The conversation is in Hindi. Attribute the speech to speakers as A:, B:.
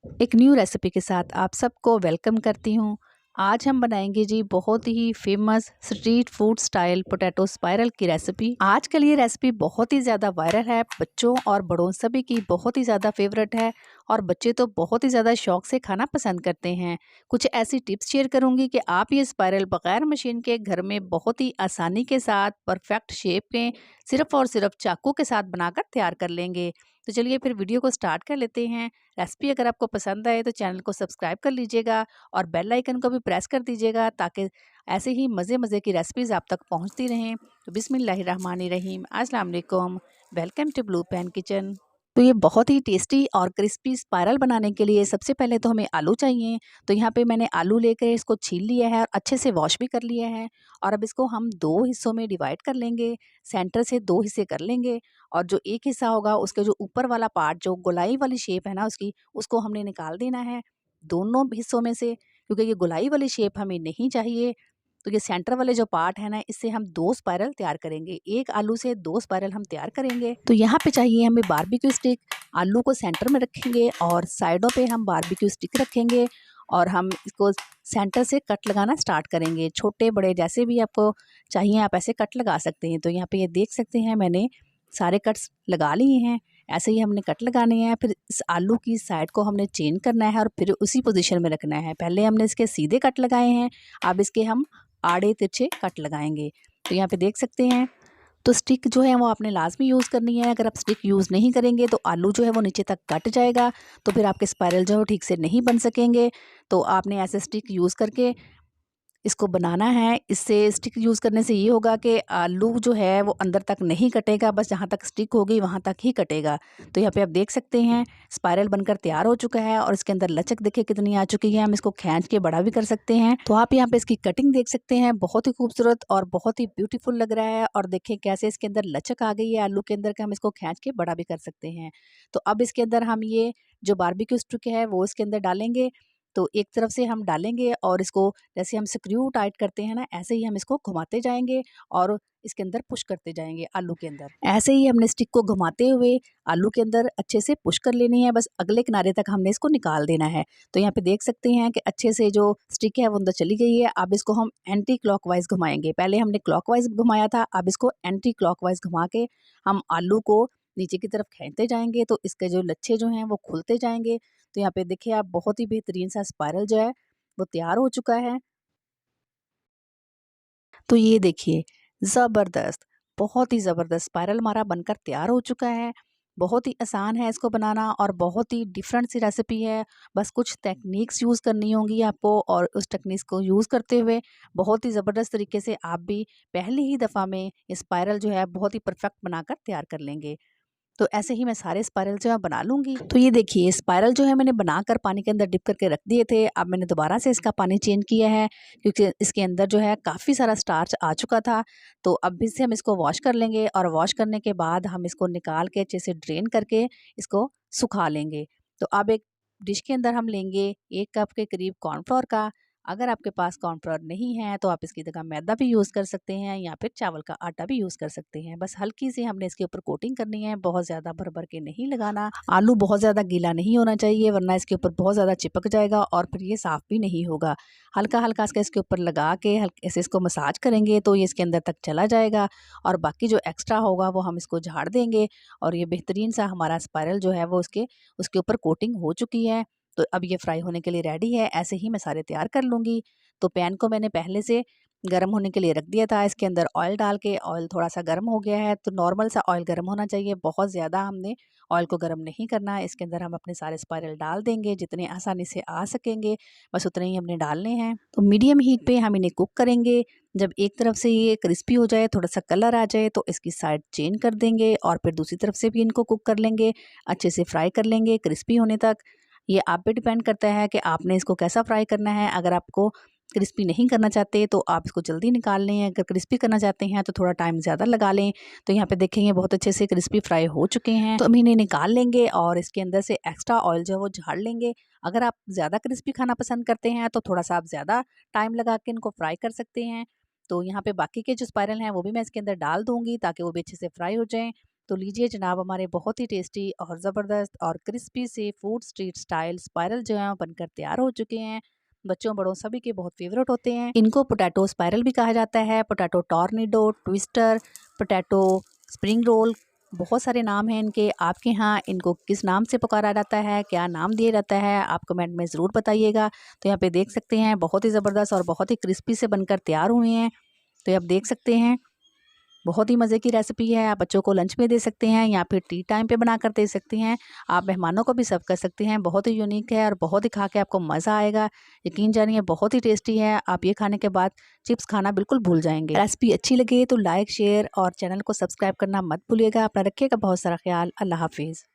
A: एक न्यू रेसिपी के साथ आप सबको वेलकम करती हूँ। आज हम बनाएंगे जी बहुत ही famous street food style potato spiral की रेसिपी। आजकल ये रेसिपी बहुत ही ज़्यादा वायरल है, बच्चों और बड़ों सभी की बहुत ही ज़्यादा फेवरेट है और बच्चे तो बहुत ही ज़्यादा शौक से खाना पसंद करते हैं। कुछ ऐसी टिप्स शेयर करूँगी कि आप ये स्पाइरल बगैर मशीन के घर में बहुत ही आसानी के साथ परफेक्ट शेप में सिर्फ और सिर्फ चाकू के साथ बनाकर तैयार कर लेंगे। तो चलिए फिर वीडियो को स्टार्ट कर लेते हैं। रेसिपी अगर आपको पसंद आए तो चैनल को सब्सक्राइब कर लीजिएगा और बेल आइकन को भी प्रेस कर दीजिएगा ताकि ऐसे ही मज़े की रेसिपीज़ आप तक पहुंचती रहें। तो बिस्मिल्लाहिर्रहमानिर्रहीम, अस्सलाम वालेकुम, welcome to blue pan kitchen. तो ये बहुत ही टेस्टी और क्रिस्पी स्पाइरल बनाने के लिए सबसे पहले तो हमें आलू चाहिए। तो यहाँ पे मैंने आलू लेकर इसको छील लिया है और अच्छे से वॉश भी कर लिया है। और अब इसको हम दो हिस्सों में डिवाइड कर लेंगे, सेंटर से दो हिस्से कर लेंगे। और जो एक हिस्सा होगा उसके जो ऊपर वाला पार्ट जो गोलाई वाली शेप है ना उसकी, उसको हमने निकाल देना है दोनों हिस्सों में से, क्योंकि ये गोलाई वाली शेप हमें नहीं चाहिए। तो ये सेंटर वाले जो पार्ट है ना, इससे हम दो स्पाइरल तैयार करेंगे, एक आलू से दो स्पाइरल हम तैयार करेंगे। तो यहाँ पे चाहिए हमें बारबेक्यू स्टिक। आलू को सेंटर में रखेंगे और साइडों पे हम बारबेक्यू स्टिक रखेंगे और हम इसको सेंटर से कट लगाना स्टार्ट करेंगे। छोटे बड़े जैसे भी आपको चाहिए आप ऐसे कट लगा सकते हैं। तो यहाँ पे ये देख सकते हैं मैंने सारे कट्स लगा लिए हैं। ऐसे ही हमने कट लगाने हैं। फिर इस आलू की साइड को हमने चेंज करना है और फिर उसी पोजीशन में रखना है। पहले हमने इसके सीधे कट लगाए हैं, अब इसके हम आड़े तिरछे कट लगाएंगे। तो यहाँ पे देख सकते हैं। तो स्टिक जो है वो आपने लाजमी यूज़ करनी है। अगर आप स्टिक यूज़ नहीं करेंगे तो आलू जो है वो नीचे तक कट जाएगा, तो फिर आपके स्पाइरल जो है ठीक से नहीं बन सकेंगे। तो आपने ऐसे स्टिक यूज़ करके इसको बनाना है। इससे स्टिक यूज़ करने से ये होगा कि आलू जो है वो अंदर तक नहीं कटेगा, बस जहाँ तक स्टिक होगी वहाँ तक ही कटेगा। तो यहाँ पे आप देख सकते हैं स्पाइरल बनकर तैयार हो चुका है और इसके अंदर लचक देखिए कितनी आ चुकी है। हम इसको खींच के बड़ा भी कर सकते हैं। तो आप यहाँ पे इसकी कटिंग देख सकते हैं, बहुत ही खूबसूरत और बहुत ही ब्यूटीफुल लग रहा है। और देखिए कैसे इसके अंदर लचक आ गई है आलू के अंदर, कि हम इसको खींच के बड़ा भी कर सकते हैं। तो अब इसके अंदर हम ये जो बारबेक्यू स्टिक है वो इसके अंदर डालेंगे। तो एक तरफ से हम डालेंगे और इसको जैसे हम स्क्रू टाइट करते हैं ना, ऐसे ही हम इसको घुमाते जाएंगे और इसके अंदर पुश करते जाएंगे आलू के अंदर। ऐसे ही हमने स्टिक को घुमाते हुए आलू के अंदर अच्छे से पुश कर लेनी है, बस अगले किनारे तक हमने इसको निकाल देना है। तो यहाँ पे देख सकते हैं कि अच्छे से जो स्टिक है वो अंदर चली गई है। अब इसको हम एंटी क्लॉकवाइज घुमाएंगे। पहले हमने क्लॉकवाइज घुमाया था, अब इसको एंटी क्लॉकवाइज घुमा के हम आलू को नीचे की तरफ खींचते जाएंगे। तो इसके जो लच्छे जो हैं वो खुलते जाएंगे। तो यहाँ पे देखिए आप बहुत ही बेहतरीन सा स्पाइरल जो है वो तैयार हो चुका है। तो ये देखिए ज़बरदस्त, बहुत ही ज़बरदस्त स्पाइरल हमारा बनकर तैयार हो चुका है। बहुत ही आसान है इसको बनाना और बहुत ही डिफरेंट सी रेसिपी है। बस कुछ टेक्निक्स यूज़ करनी होंगी आपको और उस टेक्निक्स को यूज़ करते हुए बहुत ही ज़बरदस्त तरीके से आप भी पहली ही दफ़ा में स्पाइरल जो है बहुत ही परफेक्ट बनाकर तैयार कर लेंगे। तो ऐसे ही मैं सारे स्पाइरल जो है बना लूँगी। तो ये देखिए स्पाइरल जो है मैंने बनाकर पानी के अंदर डिप करके रख दिए थे। अब मैंने दोबारा से इसका पानी चेंज किया है, क्योंकि इसके अंदर जो है काफ़ी सारा स्टार्च आ चुका था। तो अब भी से हम इसको वॉश कर लेंगे और वॉश करने के बाद हम इसको निकाल के अच्छे से ड्रेन करके इसको सुखा लेंगे। तो अब एक डिश के अंदर हम लेंगे 1 कप के करीब कॉर्नफ्लोर का। अगर आपके पास कॉर्नफ्लोर नहीं है तो आप इसकी जगह मैदा भी यूज़ कर सकते हैं या फिर चावल का आटा भी यूज़ कर सकते हैं। बस हल्की सी हमने इसके ऊपर कोटिंग करनी है, बहुत ज़्यादा भर भर के नहीं लगाना। आलू बहुत ज़्यादा गीला नहीं होना चाहिए, वरना इसके ऊपर बहुत ज़्यादा चिपक जाएगा और फिर ये साफ़ भी नहीं होगा। हल्का हल्का इसके ऊपर लगा के हल्के से इसको मसाज करेंगे तो ये इसके अंदर तक चला जाएगा और बाकी जो एक्स्ट्रा होगा वो हम इसको झाड़ देंगे। और ये बेहतरीन सा हमारा स्पाइरल जो है वो उसके ऊपर कोटिंग हो चुकी है। तो अब ये फ्राई होने के लिए रेडी है। ऐसे ही मैं सारे तैयार कर लूँगी। तो पैन को मैंने पहले से गर्म होने के लिए रख दिया था। इसके अंदर ऑयल डाल के ऑयल थोड़ा सा गर्म हो गया है। तो नॉर्मल सा ऑयल गर्म होना चाहिए, बहुत ज़्यादा हमने ऑयल को गर्म नहीं करना है। इसके अंदर हम अपने सारे स्पाइरल डाल देंगे, जितने आसानी से आ सकेंगे बस उतने ही हमने डालने हैं। तो मीडियम हीट पे हम इन्हें कुक करेंगे। जब एक तरफ से ये क्रिस्पी हो जाए, थोड़ा सा कलर आ जाए, तो इसकी साइड चेंज कर देंगे और फिर दूसरी तरफ से भी इनको कुक कर लेंगे, अच्छे से फ्राई कर लेंगे क्रिस्पी होने तक। ये आप पे डिपेंड करता है कि आपने इसको कैसा फ्राई करना है। अगर आपको क्रिस्पी नहीं करना चाहते तो आप इसको जल्दी निकाल लें, अगर क्रिस्पी करना चाहते हैं तो थोड़ा टाइम ज़्यादा लगा लें। तो यहाँ पे देखेंगे बहुत अच्छे से क्रिस्पी फ्राई हो चुके हैं। तो हम इन्हें निकाल लेंगे और इसके अंदर से एक्स्ट्रा ऑयल जो है वो झाड़ लेंगे। अगर आप ज़्यादा क्रिस्पी खाना पसंद करते हैं तो थोड़ा सा आप ज़्यादा टाइम लगा के इनको फ्राई कर सकते हैं। तो यहाँ पे बाकी के जो स्पाइरल हैं वो भी मैं इसके अंदर डाल दूँगी ताकि वो भी अच्छे से फ्राई हो जाएँ। तो लीजिए जनाब, हमारे बहुत ही टेस्टी और ज़बरदस्त और क्रिस्पी से फूड स्ट्रीट स्टाइल स्पाइरल जो है बनकर तैयार हो चुके हैं। बच्चों बड़ों सभी के बहुत फेवरेट होते हैं। इनको पोटैटो स्पाइरल भी कहा जाता है, potato tornado, twister, potato spring roll, बहुत सारे नाम हैं इनके। आपके यहाँ इनको किस नाम से पुकारा जाता है, क्या नाम दिया जाता है, आप कमेंट में ज़रूर बताइएगा। तो यहाँ पे देख सकते हैं बहुत ही ज़बरदस्त और बहुत ही क्रिस्पी से बनकर तैयार हुए हैं। तो ये आप देख सकते हैं बहुत ही मज़े की रेसिपी है। आप बच्चों को लंच में दे सकते हैं या फिर टी टाइम पे बनाकर दे सकते हैं। आप मेहमानों को भी सर्व कर सकते हैं। बहुत ही यूनिक है और बहुत ही खा के आपको मज़ा आएगा। यकीन जानिए बहुत ही टेस्टी है। आप ये खाने के बाद चिप्स खाना बिल्कुल भूल जाएंगे। रेसिपी अच्छी लगे तो लाइक शेयर और चैनल को सब्सक्राइब करना मत भूलिएगा। अपना रखिएगा बहुत सारा ख्याल। अल्लाह हाफिज़।